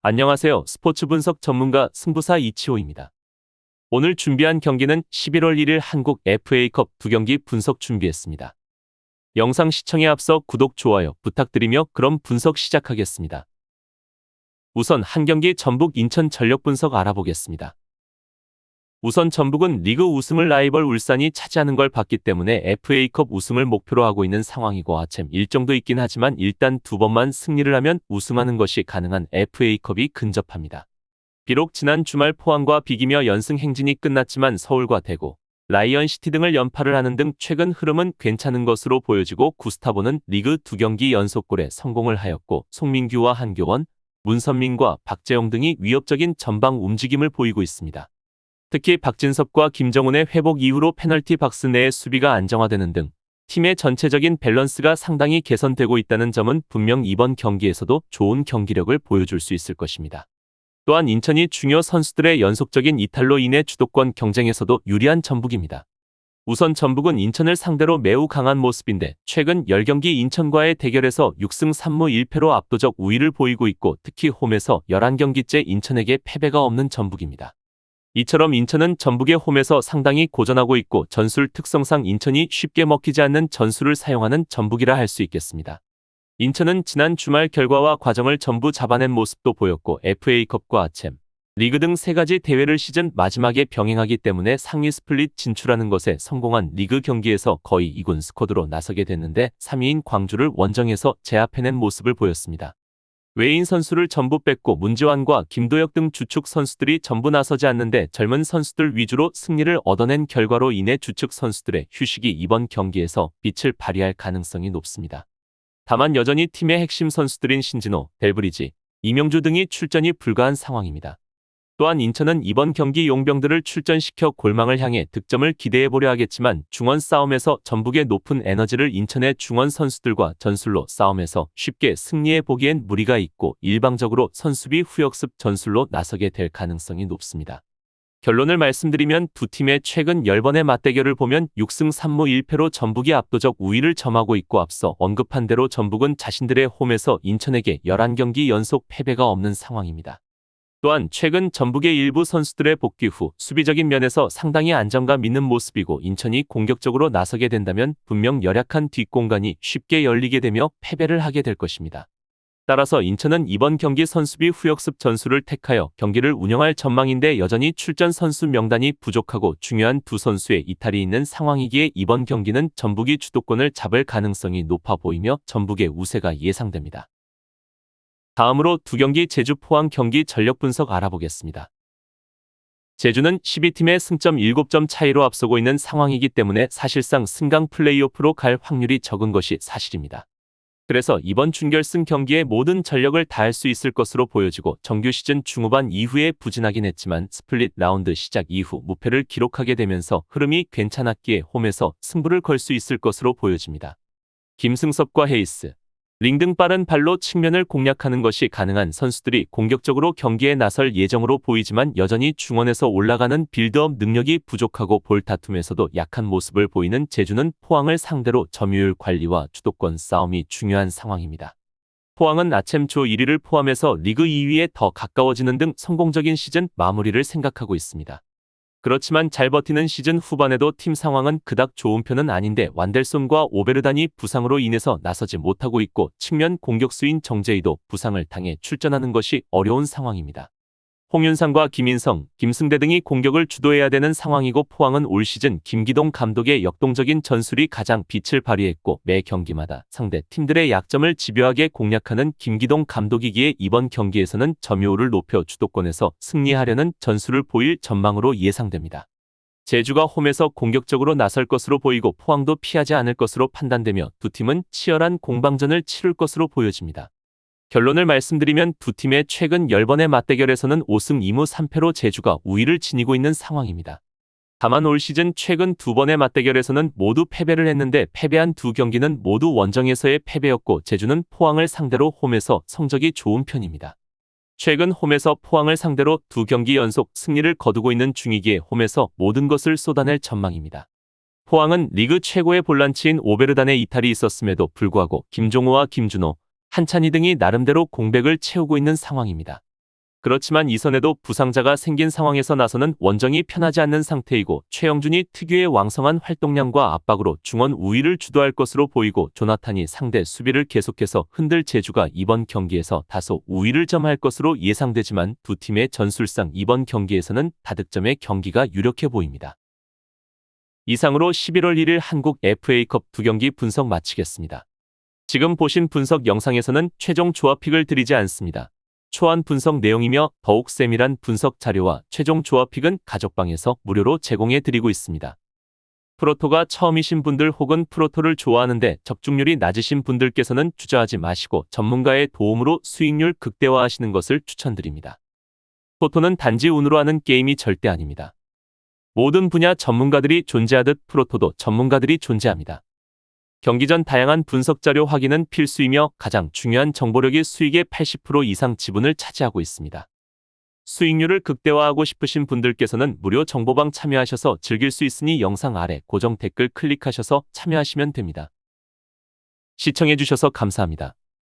안녕하세요. 스포츠 분석 전문가 승부사 이치호입니다. 오늘 준비한 경기는 11월 1일 한국 FA컵 두 경기 분석 준비했습니다. 영상 시청에 앞서 구독, 좋아요 부탁드리며 그럼 분석 시작하겠습니다. 우선 한 경기 전북 인천 전력 분석 알아보겠습니다. 우선 전북은 리그 우승을 라이벌 울산이 차지하는 걸 봤기 때문에 FA컵 우승을 목표로 하고 있는 상황이고 아침 일정도 있긴 하지만 일단 두 번만 승리를 하면 우승하는 것이 가능한 FA컵이 근접합니다. 비록 지난 주말 포항과 비기며 연승 행진이 끝났지만 서울과 대구, 라이언시티 등을 연파를 하는 등 최근 흐름은 괜찮은 것으로 보여지고 구스타보는 리그 두 경기 연속골에 성공을 하였고 송민규와 한교원, 문선민과 박재영 등이 위협적인 전방 움직임을 보이고 있습니다. 특히 박진섭과 김정훈의 회복 이후로 페널티 박스 내의 수비가 안정화되는 등 팀의 전체적인 밸런스가 상당히 개선되고 있다는 점은 분명 이번 경기에서도 좋은 경기력을 보여줄 수 있을 것입니다. 또한 인천이 중요 선수들의 연속적인 이탈로 인해 주도권 경쟁에서도 유리한 전북입니다. 우선 전북은 인천을 상대로 매우 강한 모습인데 최근 10경기 인천과의 대결에서 6승 3무 1패로 압도적 우위를 보이고 있고 특히 홈에서 11경기째 인천에게 패배가 없는 전북입니다. 이처럼 인천은 전북의 홈에서 상당히 고전하고 있고 전술 특성상 인천이 쉽게 먹히지 않는 전술을 사용하는 전북이라 할 수 있겠습니다. 인천은 지난 주말 결과와 과정을 전부 잡아낸 모습도 보였고 FA컵과 아챔, 리그 등 세 가지 대회를 시즌 마지막에 병행하기 때문에 상위 스플릿 진출하는 것에 성공한 리그 경기에서 거의 2군 스쿼드로 나서게 됐는데 3위인 광주를 원정에서 제압해낸 모습을 보였습니다. 외인 선수를 전부 뺐고 문지환과 김도혁 등 주축 선수들이 전부 나서지 않는데 젊은 선수들 위주로 승리를 얻어낸 결과로 인해 주축 선수들의 휴식이 이번 경기에서 빛을 발휘할 가능성이 높습니다. 다만 여전히 팀의 핵심 선수들인 신진호, 델브리지, 이명주 등이 출전이 불가한 상황입니다. 또한 인천은 이번 경기 용병들을 출전시켜 골망을 향해 득점을 기대해보려 하겠지만 중원 싸움에서 전북의 높은 에너지를 인천의 중원 선수들과 전술로 싸움에서 쉽게 승리해보기엔 무리가 있고 일방적으로 선수비 후역습 전술로 나서게 될 가능성이 높습니다. 결론을 말씀드리면 두 팀의 최근 10번의 맞대결을 보면 6승 3무 1패로 전북이 압도적 우위를 점하고 있고 앞서 언급한 대로 전북은 자신들의 홈에서 인천에게 11경기 연속 패배가 없는 상황입니다. 또한 최근 전북의 일부 선수들의 복귀 후 수비적인 면에서 상당히 안정감 있는 모습이고 인천이 공격적으로 나서게 된다면 분명 열악한 뒷공간이 쉽게 열리게 되며 패배를 하게 될 것입니다. 따라서 인천은 이번 경기 선수비 후역습 전술을 택하여 경기를 운영할 전망인데 여전히 출전 선수 명단이 부족하고 중요한 두 선수의 이탈이 있는 상황이기에 이번 경기는 전북이 주도권을 잡을 가능성이 높아 보이며 전북의 우세가 예상됩니다. 다음으로 두 경기 제주 포항 경기 전력 분석 알아보겠습니다. 제주는 12팀의 승점 7점 차이로 앞서고 있는 상황이기 때문에 사실상 승강 플레이오프로 갈 확률이 적은 것이 사실입니다. 그래서 이번 준결승 경기에 모든 전력을 다할 수 있을 것으로 보여지고 정규 시즌 중후반 이후에 부진하긴 했지만 스플릿 라운드 시작 이후 무패를 기록하게 되면서 흐름이 괜찮았기에 홈에서 승부를 걸 수 있을 것으로 보여집니다. 김승섭과 헤이스, 링 등 빠른 발로 측면을 공략하는 것이 가능한 선수들이 공격적으로 경기에 나설 예정으로 보이지만 여전히 중원에서 올라가는 빌드업 능력이 부족하고 볼 다툼에서도 약한 모습을 보이는 제주는 포항을 상대로 점유율 관리와 주도권 싸움이 중요한 상황입니다. 포항은 아챔 조 1위를 포함해서 리그 2위에 더 가까워지는 등 성공적인 시즌 마무리를 생각하고 있습니다. 그렇지만 잘 버티는 시즌 후반에도 팀 상황은 그닥 좋은 편은 아닌데 완델손과 오베르단이 부상으로 인해서 나서지 못하고 있고 측면 공격수인 정재희도 부상을 당해 출전하는 것이 어려운 상황입니다. 홍윤상과 김인성, 김승대 등이 공격을 주도해야 되는 상황이고 포항은 올 시즌 김기동 감독의 역동적인 전술이 가장 빛을 발휘했고 매 경기마다 상대 팀들의 약점을 집요하게 공략하는 김기동 감독이기에 이번 경기에서는 점유율을 높여 주도권에서 승리하려는 전술을 보일 전망으로 예상됩니다. 제주가 홈에서 공격적으로 나설 것으로 보이고 포항도 피하지 않을 것으로 판단되며 두 팀은 치열한 공방전을 치룰 것으로 보여집니다. 결론을 말씀드리면 두 팀의 최근 10번의 맞대결에서는 5승 2무 3패로 제주가 우위를 지니고 있는 상황입니다. 다만 올 시즌 최근 두 번의 맞대결에서는 모두 패배를 했는데 패배한 두 경기는 모두 원정에서의 패배였고 제주는 포항을 상대로 홈에서 성적이 좋은 편입니다. 최근 홈에서 포항을 상대로 두 경기 연속 승리를 거두고 있는 중이기에 홈에서 모든 것을 쏟아낼 전망입니다. 포항은 리그 최고의 볼란치인 오베르단의 이탈이 있었음에도 불구하고 김종호와 김준호, 한찬희 등이 나름대로 공백을 채우고 있는 상황입니다. 그렇지만 이선에도 부상자가 생긴 상황에서 나서는 원정이 편하지 않는 상태이고 최영준이 특유의 왕성한 활동량과 압박으로 중원 우위를 주도할 것으로 보이고 조나탄이 상대 수비를 계속해서 흔들 제주가 이번 경기에서 다소 우위를 점할 것으로 예상되지만 두 팀의 전술상 이번 경기에서는 다득점의 경기가 유력해 보입니다. 이상으로 11월 1일 한국 FA컵 두 경기 분석 마치겠습니다. 지금 보신 분석 영상에서는 최종 조합픽을 드리지 않습니다. 초안 분석 내용이며 더욱 세밀한 분석 자료와 최종 조합픽은 가족방에서 무료로 제공해 드리고 있습니다. 프로토가 처음이신 분들 혹은 프로토를 좋아하는데 적중률이 낮으신 분들께서는 주저하지 마시고 전문가의 도움으로 수익률 극대화하시는 것을 추천드립니다. 프로토는 단지 운으로 하는 게임이 절대 아닙니다. 모든 분야 전문가들이 존재하듯 프로토도 전문가들이 존재합니다. 경기 전 다양한 분석 자료 확인은 필수이며 가장 중요한 정보력이 수익의 80% 이상 지분을 차지하고 있습니다. 수익률을 극대화하고 싶으신 분들께서는 무료 정보방 참여하셔서 즐길 수 있으니 영상 아래 고정 댓글 클릭하셔서 참여하시면 됩니다. 시청해주셔서 감사합니다.